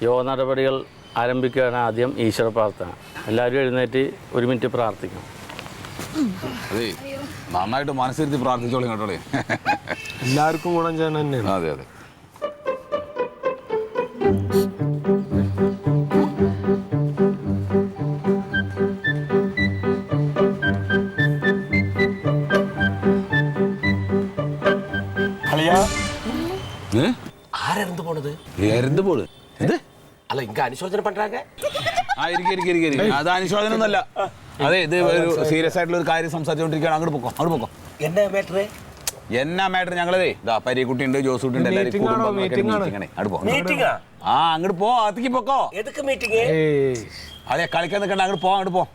യോഗ നടപടികൾ ആരംഭിക്കുകയാണ്. ആദ്യം ഈശ്വര പ്രാർത്ഥന. എല്ലാവരും എഴുന്നേറ്റ് 1 മിനിറ്റ് പ്രാർത്ഥിക്കണം. അതെ, നന്നായിട്ട് മനസ്സിരുത്തി പ്രാർത്ഥിച്ചോളൂ കേട്ടോളേ. എല്ലാവർക്കും ഗുണം ചെയ്യണം തന്നെയാണ്. അതെ അതെ. ஆரந்து போனது എരന്ത് പോട് ഇത് அல்ல இங்க அனுசோதனை பண்றாங்க. അത് അനുശോചനമൊന്നുമല്ല. അതെ, ഇത് ഒരു സീരിയസ് ആയിട്ടുള്ള ഒരു കാര്യം സംസാരിച്ചുകൊണ്ടിരിക്കുകയാണ്. അങ്ങോട്ട് പോക്കോ. என்ன மேட்ரு? എന്നാ മാറ്റർ? ഞങ്ങളതേ ഇതാ പരിക്കുട്ടി ഉണ്ട്, ജോസൂട്ടി ഉണ്ട്, എല്ലാവരും மீட்டிங்கா? അങ്ങോട്ട് പോ, അകത്തേക്ക് പോക്കോ. எதுக்கு மீட்டிங்? അതെ, കളിക്കാൻ നിൽക്കണ്ട, അങ്ങോട്ട് പോ.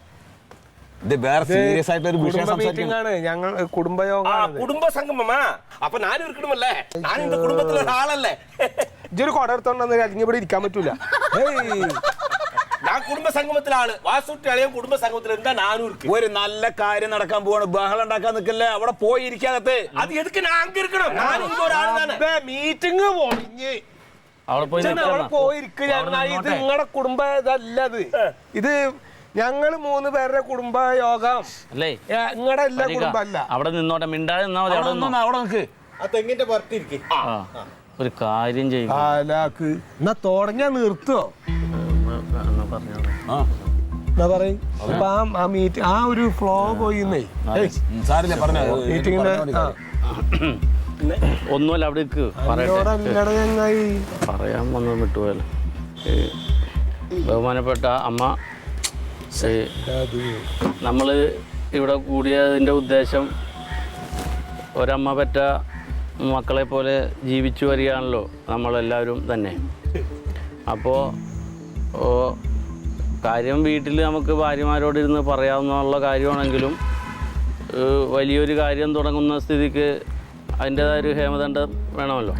ഇത് വേറെ സീരിയസ് ആയിട്ടുള്ള ഒരു വിഷയം സംസാരിക്കുകയാണ്. ഞങ്ങൾ കുടുംബയോഗം. കുടുംബ സംഗമമാ? അപ്പൊ ഞാനും ഇരിക്കണമല്ലേ? ഞാൻ இந்த കുടുംബത്തിലെ ഒരാളല്ലേ? ഇതൊരു കൊട എടുത്തോണ്ടെന്ന് കഴിഞ്ഞ ഇവിടെ ഇരിക്കാൻ പറ്റൂല. ഞാൻ കുടുംബ സംഗമത്തിലെ ആള്. വാസുട്ടി അളിയൻ കുടുംബ സംഗമത്തിൽ എന്താ ഞാനും ഇരിക്കും. ഒരു നല്ല കാര്യം നടക്കാൻ പോവാണ്, ബഹളം ഉണ്ടാക്കാൻ നിൽക്കല്ലേ, അവിടെ പോയി ഇരിക്കാകത്ത്. അത് എതുക്ക് ഞാൻ അങ്ങ് ഇരിക്കണം? ഞാൻ ഇങ്ങ ഒരാളാണ്. മീറ്റിംഗ് പോണിഞ്ഞ് അവിടെ പോയിരിക്കുക. ഇത് നിങ്ങളുടെ കുടുംബ ഇതല്ലത്. ഇത് ഞങ്ങള് 3 പേരുടെ കുടുംബ യോഗം അല്ലേ? നിങ്ങളുടെ എല്ലാ കുടുംബം അല്ല. അവിടെ നിന്നോട്ടെ, മിണ്ടാതെ നിന്നാ മതി. അവിടെ നിൽക്ക്. ആ തെങ്ങിന്റെ പുറത്തിരിക്കും. ഒരു കാര്യം ചെയ്യും. എന്നാ തുടങ്ങിയാ നിർത്തോ? എന്നാ പറയും. അപ്പൊ ആ മീറ്റിംഗ് ആ ഒരു ഫ്ലോ പോയിന്നേ. സാറില്ല പറഞ്ഞ മീറ്റിങ്ങിന്റെ ഒന്നുമല്ല, അവിടെ ചങ്ങായി പറയാൻ വന്നത് വിട്ടുപോയല്ലോ. ബഹുമാനപ്പെട്ട അമ്മ, നമ്മൾ ഇവിടെ കൂടിയതിൻ്റെ ഉദ്ദേശം ഒരമ്മ പെറ്റ മക്കളെ പോലെ ജീവിച്ചു വരികയാണല്ലോ നമ്മളെല്ലാവരും തന്നെ. അപ്പോൾ കാര്യം വീട്ടിൽ നമുക്ക് ഭാര്യമാരോടിരുന്ന് പറയാവുന്നുള്ള കാര്യമാണെങ്കിലും വലിയൊരു കാര്യം തുടങ്ങുന്ന സ്ഥിതിക്ക് അതിൻ്റെതായ ഒരു ഹേമദണ്ഡം വേണമല്ലോ.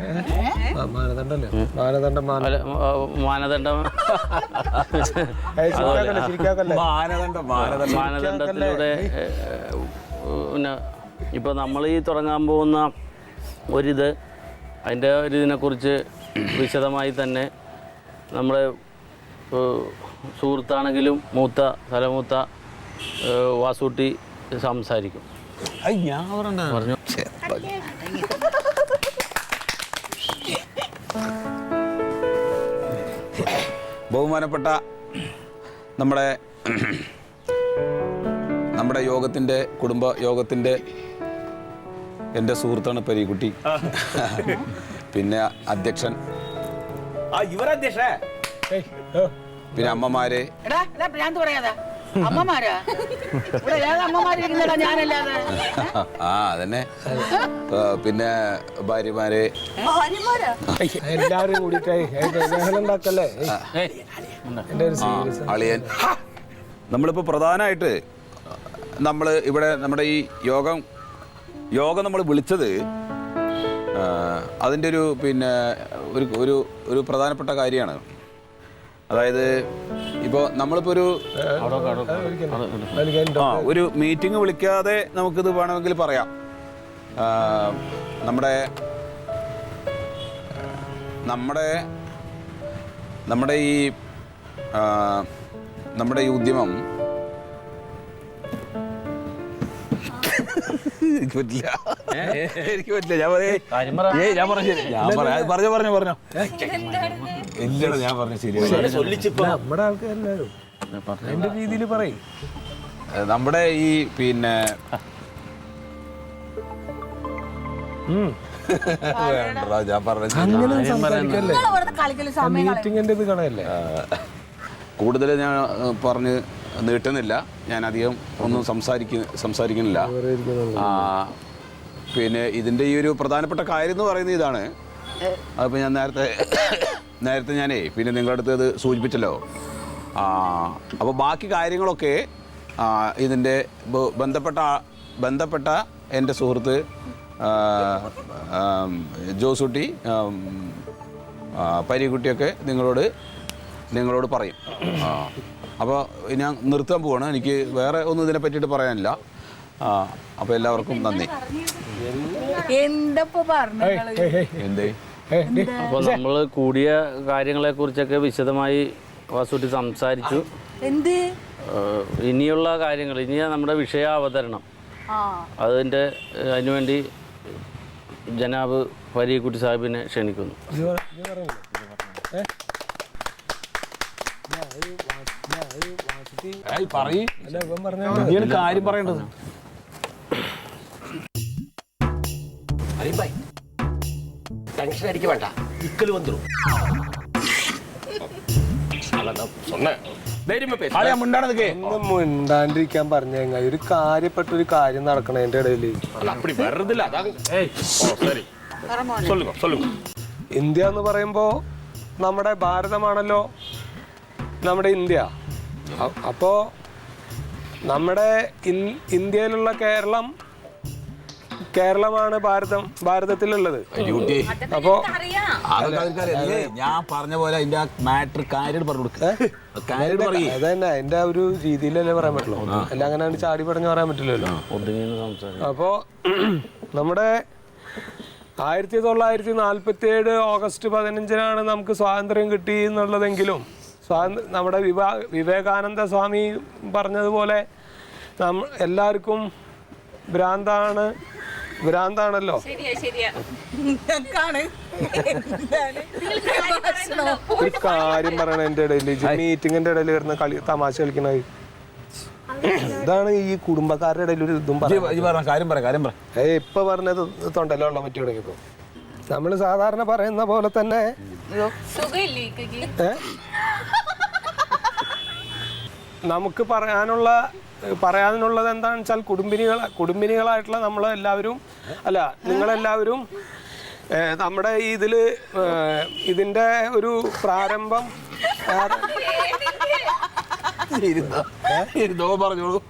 മാനദണ്ഡത്തിലൂടെ പിന്നെ ഇപ്പോൾ നമ്മൾ ഈ തുടങ്ങാൻ പോകുന്ന ഒരിത്, അതിൻ്റെ ഒരു ഇതിനെക്കുറിച്ച് വിശദമായി തന്നെ നമ്മുടെ സുഹൃത്താണെങ്കിലും തലമൂത്ത വാസൂട്ടി സംസാരിക്കും. പറഞ്ഞു. ബഹുമാനപ്പെട്ട നമ്മുടെ യോഗത്തിൻ്റെ കുടുംബ യോഗത്തിൻ്റെ എൻ്റെ സുഹൃത്താണ് പരിക്കുട്ടി. പിന്നെ അധ്യക്ഷൻ, പിന്നെ അമ്മമാരെ. അതന്നെ. പിന്നെ ഭാര്യമാരെ എല്ലാവരും കൂടിയിട്ടേ അളിയൻ. നമ്മളിപ്പോൾ പ്രധാനമായിട്ട് നമ്മൾ ഇവിടെ നമ്മുടെ ഈ യോഗം നമ്മൾ വിളിച്ചത് അതിൻ്റെ ഒരു പിന്നെ ഒരു പ്രധാനപ്പെട്ട കാര്യമാണ്. അതായത് ഇപ്പോൾ നമ്മളിപ്പോൾ ഒരു മീറ്റിംഗ് വിളിക്കാതെ നമുക്കിത് വേണമെങ്കിൽ പറയാം. നമ്മുടെ ഈ ഉദ്യമം എനിക്ക് പറ്റില്ല. ഞാൻ പറഞ്ഞു ഇല്ലടാ, ഞാൻ പറഞ്ഞു ശരിയാണ്. നമ്മുടെ ആൾക്കാരെല്ലാരും എന്റെ രീതിയിൽ പറയും. നമ്മുടെ ഈ പിന്നെ കൂടുതൽ ഞാൻ പറഞ്ഞ് നീട്ടുന്നില്ല. ഞാൻ അധികം ഒന്നും സംസാരിക്കുന്നില്ല. പിന്നെ ഇതിൻ്റെ ഈ ഒരു പ്രധാനപ്പെട്ട കാര്യം എന്ന് പറയുന്നത് ഇതാണ്. അതിപ്പോൾ ഞാൻ നേരത്തെ ഞാനേ പിന്നെ നിങ്ങളുടെ അടുത്ത് അത് സൂചിപ്പിച്ചല്ലോ. അപ്പോൾ ബാക്കി കാര്യങ്ങളൊക്കെ ഇതിൻ്റെ ബന്ധപ്പെട്ട എൻ്റെ സുഹൃത്ത് ജോസൂട്ടി, പരിക്കുട്ടിയൊക്കെ നിങ്ങളോട് പറയും. അപ്പോൾ ഞാൻ നിർത്താൻ പോവാണ്. എനിക്ക് വേറെ ഒന്നും ഇതിനെ പറ്റിയിട്ട് പറയാനില്ല. അപ്പോൾ എല്ലാവർക്കും നന്ദി. എന്തപ്പോ പറഞ്ഞു? എന്തേ അപ്പോൾ നമ്മൾ കൂടിയ കാര്യങ്ങളെക്കുറിച്ചൊക്കെ വിശദമായി വാസുട്ടി സംസാരിച്ചു. എന്ത് ഇനിയുള്ള കാര്യങ്ങൾ, ഇനി നമ്മുടെ വിഷയാവതരണം, അതിനുവേണ്ടി ജനാബ് ഫരീഖുട്ടി സാഹിബിനെ ക്ഷണിക്കുന്നു. കാര്യം പറയേണ്ടത് ടെൻഷൻ അടിക്ക വേണ്ട, ഇക്കല് വന്നു ഒന്നും മിണ്ടാണ്ടിരിക്കാൻ പറഞ്ഞ ഒരു കാര്യപ്പെട്ട ഒരു കാര്യം നടക്കണതിന്റെ ഇടയില് ഇന്ത്യ എന്ന് പറയുമ്പോ നമ്മുടെ ഭാരതമാണല്ലോ നമ്മുടെ ഇന്ത്യ. അപ്പോ നമ്മുടെ ഇന്ത്യയിലുള്ള കേരളമാണ് ഭാരതത്തിലുള്ളത്. അപ്പോ ഞാൻ പറഞ്ഞ പോലെ അതിന്റെ മാറ്റർ കാര്യം പറഞ്ഞു അതന്നെ അതിന്റെ ഒരു രീതിയിലല്ലേ പറയാൻ പറ്റുള്ളൂ. എല്ലാം അങ്ങനെ ചാടി പടഞ്ഞ് പറയാൻ പറ്റില്ലല്ലോ. അപ്പോ നമ്മുടെ 1947 ഓഗസ്റ്റ് 15-നാണ് നമുക്ക് സ്വാതന്ത്ര്യം കിട്ടി എന്നുള്ളതെങ്കിലും നമ്മുടെ വിവേകാനന്ദ സ്വാമി പറഞ്ഞതുപോലെ എല്ലാവർക്കും ഭ്രാന്താണല്ലോ. ഒരു കാര്യം പറയണ എന്റെ ഇടയിൽ മീറ്റിങ്ങിന്റെ ഇടയിൽ വരുന്ന തമാശ കളിക്കണത് ഇതാണ് ഈ കുടുംബക്കാരുടെ ഇടയിൽ ഒരു ഇതും ഇപ്പൊ പറഞ്ഞത് തൊണ്ടല്ലോ ഉള്ള പറ്റി തുടങ്ങിയപ്പോ നമ്മള് സാധാരണ പറയുന്ന പോലെ തന്നെ നമുക്ക് പറയാനുള്ളത് എന്താണെന്ന് വെച്ചാൽ കുടുംബിനികളായിട്ടുള്ള നമ്മളെല്ലാവരും നിങ്ങളെല്ലാവരും നമ്മുടെ ഇതിന്റെ ഒരു പ്രാരംഭം പറഞ്ഞോളൂ.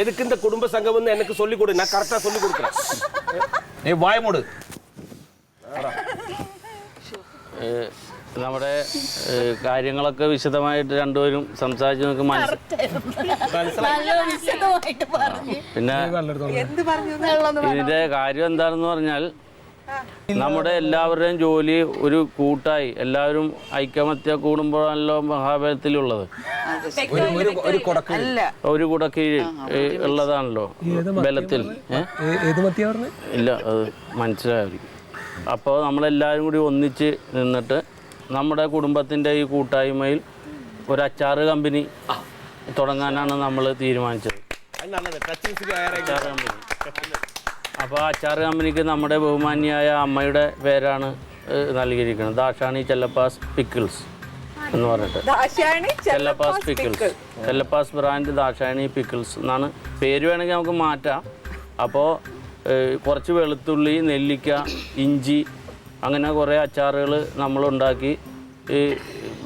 எதுக்கு இந்த குடும்ப சங்கம்னு எனக்கு சொல்லி கொடு, நான் கரெக்டா சொல்லி கொடுக்கிறேன். നീ വായമൂട്. നമ്മുടെ കാര്യങ്ങളൊക്കെ വിശദമായിട്ട് രണ്ടുപേരും സംസാരിച്ച് നമുക്ക് പിന്നെ ഇതിന്റെ കാര്യം എന്താണെന്ന് പറഞ്ഞാൽ നമ്മുടെ എല്ലാവരുടെയും ജോലി ഒരു കൂട്ടായി എല്ലാവരും ഐക്യമത്യ കൂടുമ്പോഴാണല്ലോ മഹാബലത്തിലുള്ളത്. ഒരു കുടക്കീഴിൽ ഉള്ളതാണല്ലോ ബലത്തിൽ. ഇല്ല, അത് മനസ്സിലായിരിക്കും. അപ്പോൾ നമ്മളെല്ലാവരും കൂടി ഒന്നിച്ച് നിന്നിട്ട് നമ്മുടെ കുടുംബത്തിൻ്റെ ഈ കൂട്ടായ്മയിൽ ഒരു അച്ചാറ് കമ്പനി തുടങ്ങാനാണ് നമ്മൾ തീരുമാനിച്ചത്. അച്ചാറ് കമ്പനി. അപ്പോൾ അച്ചാറ് കമ്പനിക്ക് നമ്മുടെ ബഹുമാന്യായ അമ്മയുടെ പേരാണ് നൽകിയിരിക്കുന്നത്. ദാഷാണി ചെല്ലപ്പാസ് പിക്കിൾസ് എന്ന് പറഞ്ഞിട്ട്. ചെല്ലപ്പാസ് പിക്കിൾസ്, ചെല്ലപ്പാസ് ബ്രാൻഡ് ദാഷാണി പിക്കിൾസ് എന്നാണ് പേര്. വേണമെങ്കിൽ നമുക്ക് മാറ്റാം. അപ്പോൾ കുറച്ച് വെളുത്തുള്ളി, നെല്ലിക്ക, ഇഞ്ചി, അങ്ങനെ കുറേ അച്ചാറുകൾ നമ്മളുണ്ടാക്കി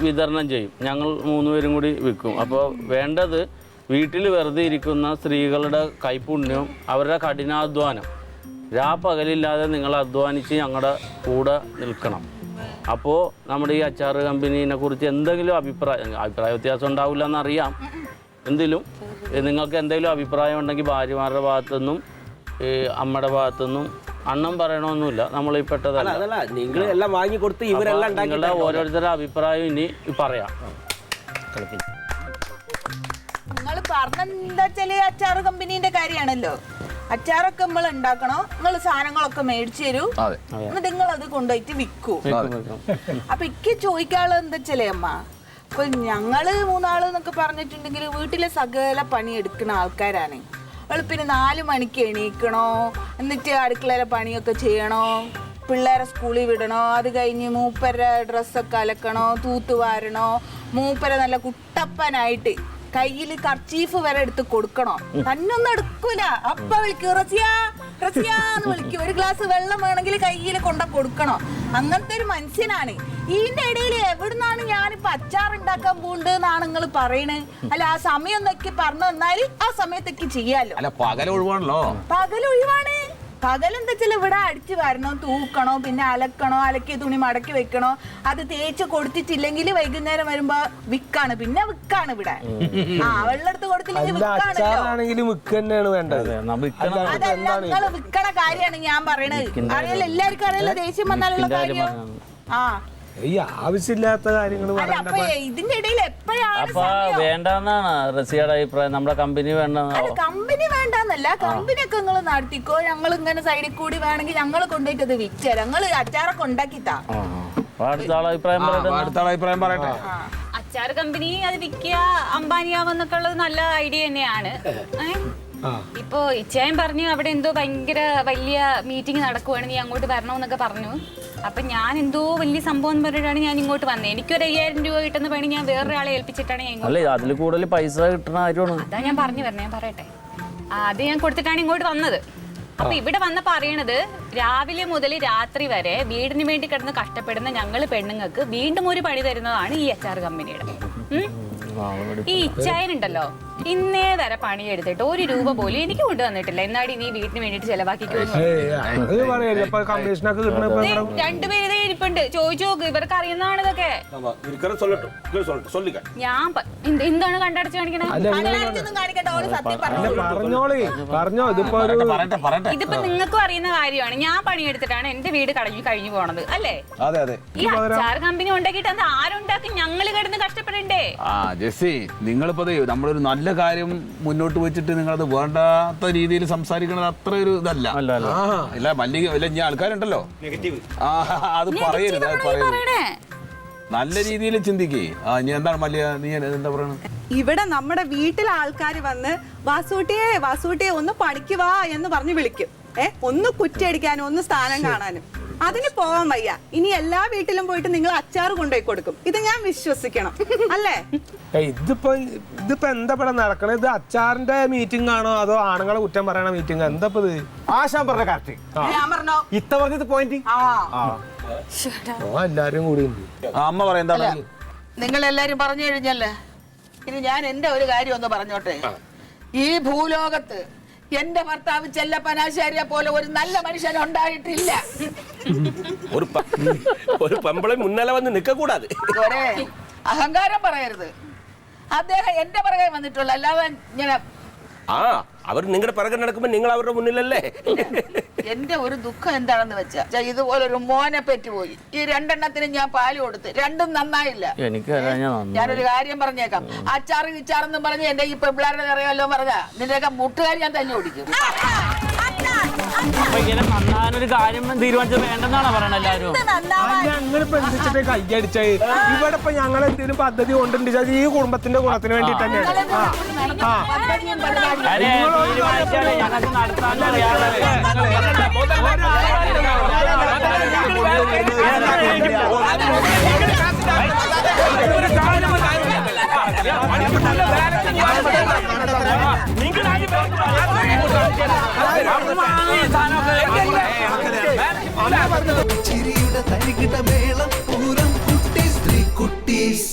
വിതരണം ചെയ്യും. ഞങ്ങൾ 3 പേരും കൂടി വിൽക്കും. അപ്പോൾ വേണ്ടത് വീട്ടിൽ വെറുതെ ഇരിക്കുന്ന സ്ത്രീകളുടെ കൈപുണ്യവും അവരുടെ കഠിനാധ്വാനം. രാപ്പകലില്ലാതെ നിങ്ങൾ അധ്വാനിച്ച് ഞങ്ങളുടെ കൂടെ നിൽക്കണം. അപ്പോൾ നമ്മുടെ ഈ അച്ചാറ് കമ്പനീനെ കുറിച്ച് എന്തെങ്കിലും അഭിപ്രായ വ്യത്യാസം ഉണ്ടാവില്ല എന്നറിയാം. എന്തെങ്കിലും നിങ്ങൾക്ക് എന്തെങ്കിലും അഭിപ്രായം ഉണ്ടെങ്കിൽ ഭാര്യമാരുടെ ഭാഗത്തുനിന്നും അമ്മയുടെ ഭാഗത്തുനിന്നും അണ്ണം പറയണമെന്നില്ല. നമ്മൾ ഈ പെട്ടതല്ല. നിങ്ങളുടെ ഓരോരുത്തരുടെ അഭിപ്രായം ഇനി പറയാം. നിങ്ങൾ പറഞ്ഞെന്താ വെച്ചാല് അച്ചാറ് കമ്പനീന്റെ കാര്യമാണല്ലോ. അച്ചാറൊക്കെ നമ്മൾ ഉണ്ടാക്കണോ, നിങ്ങൾ സാധനങ്ങളൊക്കെ മേടിച്ചു തരൂ, എന്നിട്ട് നിങ്ങൾ അത് കൊണ്ടുപോയിട്ട് വിൽക്കൂ. അപ്പൊ എനിക്ക് ചോദിക്കാനുള്ളത് എന്താ വെച്ചാലേ അമ്മ, ഇപ്പൊ ഞങ്ങള് 3 ആള് എന്നൊക്കെ പറഞ്ഞിട്ടുണ്ടെങ്കിൽ വീട്ടിലെ സകല പണി എടുക്കുന്ന ആൾക്കാരാണ്. വെളുപ്പിന് 4 മണിക്ക് എണീക്കണോ, എന്നിട്ട് അടുക്കളയിലെ പണിയൊക്കെ ചെയ്യണോ, പിള്ളേരെ സ്കൂളിൽ വിടണോ, അത് കഴിഞ്ഞ് മൂപ്പരെ ഡ്രസ്സൊക്കെ അലക്കണോ, തൂത്തുവാരണോ, മൂപ്പരെ നല്ല കുട്ടപ്പനായിട്ട് കയ്യിൽ കർച്ചീഫ് വരെ എടുത്ത് കൊടുക്കണോ. തന്നൊന്നും എടുക്കൂല. അപ്പ വിളിക്കും, റസിയാന്ന് വിളിക്കും. ഒരു ഗ്ലാസ് വെള്ളം വേണമെങ്കിൽ കയ്യിൽ കൊണ്ട കൊടുക്കണോ. അങ്ങനത്തെ ഒരു മനുഷ്യനാണ്. ഇതിന്റെ ഇടയിൽ എവിടുന്നാണ് ഞാനിപ്പോ അച്ചാറുണ്ടാക്കാൻ പോണ്ടെന്നാണ് നിങ്ങൾ പറയണേ? അല്ല, ആ സമയം എന്നൊക്കെ പറഞ്ഞു തന്നാല് ആ സമയത്തൊക്കെ ചെയ്യാലോ. പകൽ ഒഴിവാണല്ലോ. പകൽ ഒഴിവാണ്. പകലെന്താ വെച്ചാൽ ഇവിടെ അടിച്ചു വരണോ, തൂക്കണോ, പിന്നെ അലക്കണോ, അലക്കിയ തുണി മടക്കി വെക്കണോ, അത് തേച്ച് കൊടുത്തിട്ടില്ലെങ്കിൽ വൈകുന്നേരം വരുമ്പോ വിക്കാണ്, പിന്നെ വിക്കാണ് ഇവിടെ. വെള്ളം എടുത്ത് കൊടുത്തില്ലെങ്കിൽ വിക്കാണെങ്കിലും വിക്ക് തന്നെയാണ് വേണ്ടത്. അതല്ല, നിങ്ങൾ വിക്കണ കാര്യമാണ് ഞാൻ പറയണത്. അറിയാലോ, എല്ലാവർക്കും അറിയാലോ ദേഷ്യം വന്നാലുള്ള കാര്യം. ഈ ആവശ്യമില്ലാത്ത കാര്യങ്ങൾ ഇതിന്റെ ഇടയിൽ അപ്പൊ വേണ്ടെന്നാണ് റസിയുടെ അഭിപ്രായം. നമ്മുടെ കമ്പനി വേണ്ട. കമ്പനി വേണ്ടെന്നല്ല, കമ്പനി ഒക്കെ നിങ്ങൾ നടത്തിക്കോ, ഞങ്ങൾ ഇങ്ങനെ സൈഡിൽ കൂടി വേണമെങ്കിൽ ഞങ്ങൾ കൊണ്ടുപോയിട്ട് അത് വിറ്റാ, ഞങ്ങൾ അച്ചാറൊക്കെ ഉണ്ടാക്കിത്താ. അടുത്ത ആളെ അഭിപ്രായം പറയട്ടെ. അച്ചാർ കമ്പനി അത് വിൽക്കുക, അംബാനിയാവെന്നൊക്കെ ഉള്ളത് നല്ല ഐഡിയ തന്നെയാണ്. ഇപ്പൊ ഇച്ചായൻ പറഞ്ഞു അവിടെ എന്തോ ഭയങ്കര വലിയ മീറ്റിംഗ് നടക്കുവാണ്, നീ അങ്ങോട്ട് വരണമെന്നൊക്കെ പറഞ്ഞു. അപ്പൊ ഞാൻ എന്തോ വലിയ സംഭവം എന്ന് പറഞ്ഞിട്ടാണ് ഞാൻ ഇങ്ങോട്ട് വന്നത്. എനിക്കൊരു 5000 രൂപ കിട്ടുന്ന പണി ഞാൻ വേറൊരാളെ ഏൽപ്പിച്ചിട്ടാണ് ഞാൻ അതിൽ കൂടുതൽ പൈസ കിട്ടുന്ന കാര്യമാണ്. അതാ ഞാൻ പറഞ്ഞു വരണേ, ഞാൻ പറയട്ടെ. അത് ഞാൻ കൊടുത്തിട്ടാണ് ഇങ്ങോട്ട് വന്നത്. അപ്പൊ ഇവിടെ വന്നപ്പോ അറിയണത് രാവിലെ മുതൽ രാത്രി വരെ വീടിന് വേണ്ടി കിടന്ന് കഷ്ടപ്പെടുന്ന ഞങ്ങള് പെണ്ണുങ്ങൾക്ക് വീണ്ടും ഒരു പണി തരുന്നതാണ് ഈ അച്ചാർ കമ്പനിയുടെ. ഈ ഇച്ചായനുണ്ടല്ലോ, ഇന്നേ വരെ പണിയെടുത്തിട്ട് 1 രൂപ പോലും എനിക്ക് കൊണ്ടുവന്നിട്ടില്ല. എന്നാടി നീ വീട്ടിന് വേണ്ടിട്ട് ചെലവാക്കിക്കോന്നു. രണ്ടുപേര് ഇരിപ്പുണ്ട്, ചോദിച്ചു നോക്ക്, ഇവർക്ക് അറിയുന്നതാണ് ഇതൊക്കെ. ഞാൻ എന്താണ് കണ്ടടച്ച് കാണിക്കണേ? ഇതിപ്പോ നിങ്ങൾക്കും അറിയുന്ന കാര്യമാണ്. ഞാൻ പണിയെടുത്തിട്ടാണ് എന്റെ വീട് കഴിഞ്ഞു പോണത് അല്ലേ? ഈ അച്ചാർ കമ്പനി ഉണ്ടാക്കിയിട്ട് അത് ആരുണ്ടാക്കി? ഞങ്ങള് കിടന്ന് കഷ്ടപ്പെടണ്ടേ? ജെസ്സി, നിങ്ങളിപ്പോ നമ്മളൊരു നല്ല കാര്യം മുന്നോട്ട് വെച്ചിട്ട് നിങ്ങളത് വേണ്ടാത്ത രീതിയിൽ സംസാരിക്കണത് അത്ര ഒരു ഇതല്ല. ഇല്ല മല്ലിക ഞാൻ ആൾക്കാരുണ്ടല്ലോ, അത് പറയരുത്. നല്ല രീതിയിൽ ചിന്തിക്കേ. നീ എന്താണ് മല്ലിക, നീ എന്താ പറയണത്? ഇവിടെ നമ്മുടെ വീട്ടിലെ ആൾക്കാർ വന്ന് വാസൂട്ടിയെ ഒന്ന് പണിക്ക് വാ എന്ന് പറഞ്ഞ് വിളിക്കും. ഒന്ന് കുറ്റിയടിക്കാനും ഒന്ന് സ്ഥാനം കാണാനും. അതിന് പോവാൻ വയ്യ. ഇനി എല്ലാ വീട്ടിലും പോയിട്ട് നിങ്ങൾ അച്ചാർ കൊണ്ടുപോയി കൊടുക്കും. ഇത് ഞാൻ വിശ്വസിക്കണം അല്ലേ? ഇതിപ്പോ എന്താ ഇവിടെ നടക്കണത്? ഇത് അച്ചാറിന്റെ മീറ്റിംഗ് ആണോ അതോ ആണുങ്ങളെ കുറ്റം പറയണ മീറ്റിംഗ്? എന്താ ആശാൻ പറഞ്ഞ കറക്റ്റ്. ഇത്ത പറഞ്ഞത് പോയിന്റ്. എല്ലാരും കൂടി അമ്മ പറയെന്താണ്? നിങ്ങൾ എല്ലാരും പറഞ്ഞു കഴിഞ്ഞല്ലേ, ഇനി ഞാൻ എന്റെ ഒരു കാര്യം ഒന്ന് പറഞ്ഞോട്ടെ. ഈ ഭൂലോകത്ത് എന്റെ ഭർത്താവ് ചെല്ലപ്പനാശാരിയെ പോലെ ഒരു നല്ല മനുഷ്യൻ ഉണ്ടായിട്ടില്ല. ഒരു പെമ്പളെ മുന്നലെ വന്ന് നിൽക്കൂടാതെ അഹങ്കാരം പറയരുത്. അദ്ദേഹം എന്റെ പുറകെ വന്നിട്ടുള്ള, അല്ലാതെ ഇങ്ങനെ അവർ നിങ്ങളുടെ പിറകെ നടക്കുമ്പോ നിങ്ങൾ അവരുടെ മുന്നിലല്ലേ. എന്റെ ഒരു ദുഃഖം എന്താണെന്ന് വെച്ചാ, ഇതുപോലൊരു മോനെ പെറ്റുപോയി. ഈ 2 ഞാൻ പാല് കൊടുത്ത്, 2 നന്നായില്ല. ഞാനൊരു കാര്യം പറഞ്ഞേക്കാം, അച്ചാറ് കിച്ചാറെന്നും പറഞ്ഞ് എന്റെ ഈ പെമ്പിളാരുടെ അറിയാമല്ലോ പറഞ്ഞാ നിന്റെയൊക്കെ മുട്ടുകാർ ഞാൻ തന്നെ ഓടിക്കും. ഒരു കാര്യം തീരുമാനിച്ചത് വേണ്ടെന്നാണ് പറയണ എല്ലാവരും. ഞങ്ങൾ കൈയടിച്ചേ ഇവിടെ ഇപ്പൊ ഞങ്ങൾ എന്തെങ്കിലും പദ്ധതി കൊണ്ടുണ്ട് ഈ കുടുംബത്തിന്റെ ഗുണത്തിന് വേണ്ടിട്ട് തന്നെയാണ്. ഞങ്ങൾക്ക് നടത്താൻ അറിയാതെ ചിരിയുടെ തരികിട മേളം പൂരം കുട്ടീസ് 3 കുട്ടീസ്.